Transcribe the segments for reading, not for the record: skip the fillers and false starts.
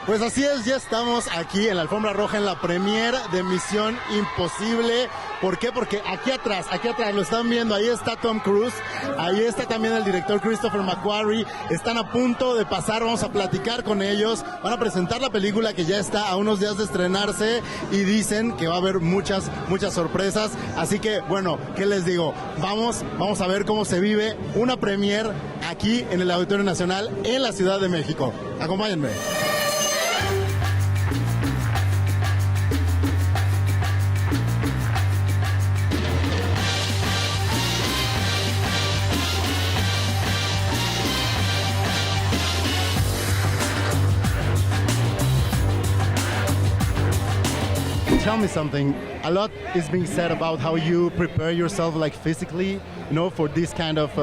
Pues así es, ya estamos aquí en la alfombra roja en la premiere de Misión Imposible. ¿Por qué? Porque aquí atrás, lo están viendo, ahí está Tom Cruise, ahí está también el director Christopher McQuarrie, están a punto de pasar, vamos a platicar con ellos, van a presentar la película que ya está a unos días de estrenarse y dicen que va a haber muchas sorpresas, así que bueno, ¿qué les digo? Vamos a ver cómo se vive una premiere aquí en el Auditorio Nacional en la Ciudad de México. Acompáñenme. Tell me something. A lot is being said about how you prepare yourself, like physically, for this kind of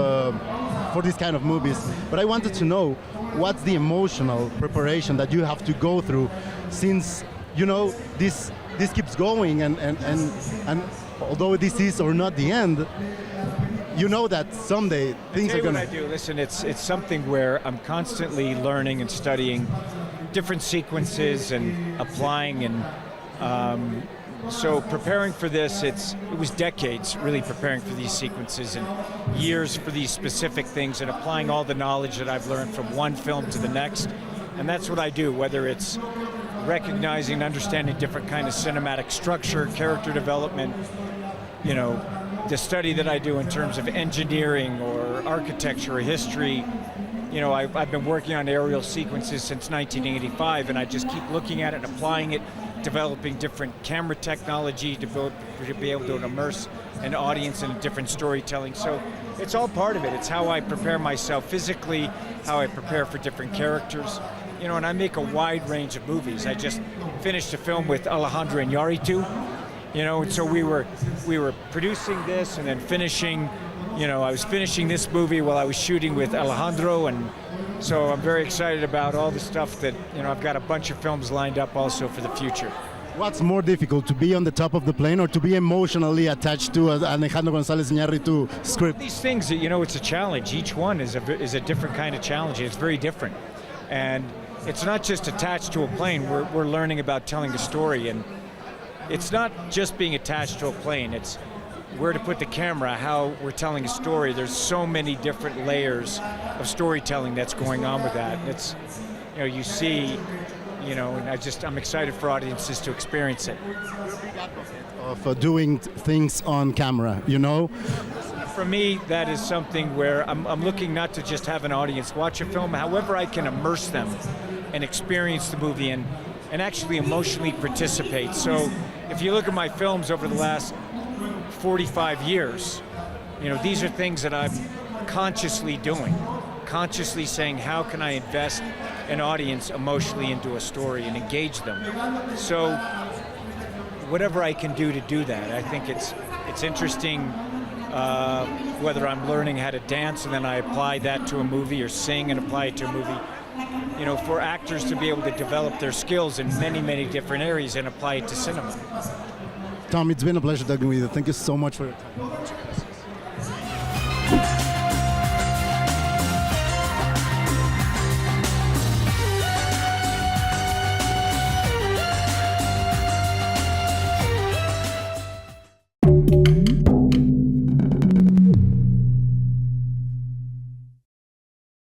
movies. But I wanted to know what's the emotional preparation that you have to go through, since this keeps going, and although this is or not the end, you know that someday things are gonna. What I do. Listen, it's something where I'm constantly learning and studying different sequences and applying and. So preparing for this, it was decades really preparing for these sequences and years for these specific things and applying all the knowledge that I've learned from one film to the next. And that's what I do, whether it's recognizing and understanding different kind of cinematic structure, character development, the study that I do in terms of engineering or architecture or history. I've been working on aerial sequences since 1985, and I just keep looking at it and applying it, developing different camera technology to be able to immerse an audience in a different storytelling. So it's all part of it. It's how I prepare myself physically, how I prepare for different characters. And I make a wide range of movies. I just finished a film with Alejandro Iñárritu, and so we were producing this and then finishing. I was finishing this movie while I was shooting with Alejandro, and so I'm very excited about all the stuff that, I've got a bunch of films lined up also for the future. What's more difficult, to be on the top of the plane or to be emotionally attached to Alejandro González Iñárritu script? These things, it's a challenge. Each one is a different kind of challenge. It's very different. And it's not just attached to a plane. We're learning about telling a story, and it's not just being attached to a plane. It's where to put the camera, how we're telling a story. There's so many different layers of storytelling that's going on with that. It's, you see, and I'm excited for audiences to experience it. Of doing things on camera, For me, that is something where I'm looking not to just have an audience watch a film, however I can immerse them and experience the movie and actually emotionally participate. So if you look at my films over the last 45 years, these are things that I'm consciously doing, consciously saying, how can I invest an audience emotionally into a story and engage them? So whatever I can do to do that, I think it's interesting, whether I'm learning how to dance and then I apply that to a movie, or sing and apply it to a movie, for actors to be able to develop their skills in many, many different areas and apply it to cinema. Tom, it's been a pleasure talking with you. Thank you so much for your time.